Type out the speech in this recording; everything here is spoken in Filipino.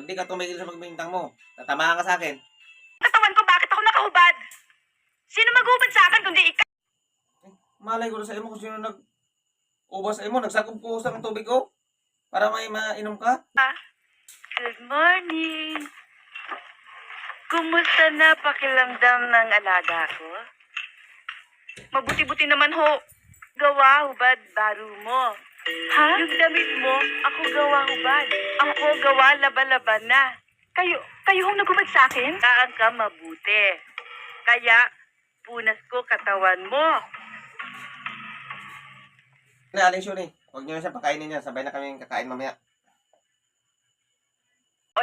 Pag di ka tumigil sa pagbintang mo, tatamaan ka sa akin. Katawan ko, bakit ako nakahubad? Sino maghubad sa akin kundi ikaw? Malay ko na sa imo kung sino nag-ubas sa imo. Nagsakop ko sa tubig ko para may mainom ka. Good morning. Kumusta na pakiramdam ng alaga ko? Mabuti-buti naman ho. Gawa hubad baro mo. Ha? Yung damit mo, ako gawa hubad. Ako gawa laba-laba na. Kayo hong nagubad sa akin? Kaan ka mabuti. Kaya, punas ko katawan mo. Aling Shuni, huwag niyo na siya pakainin niya. Sabay na kami kakain mamaya.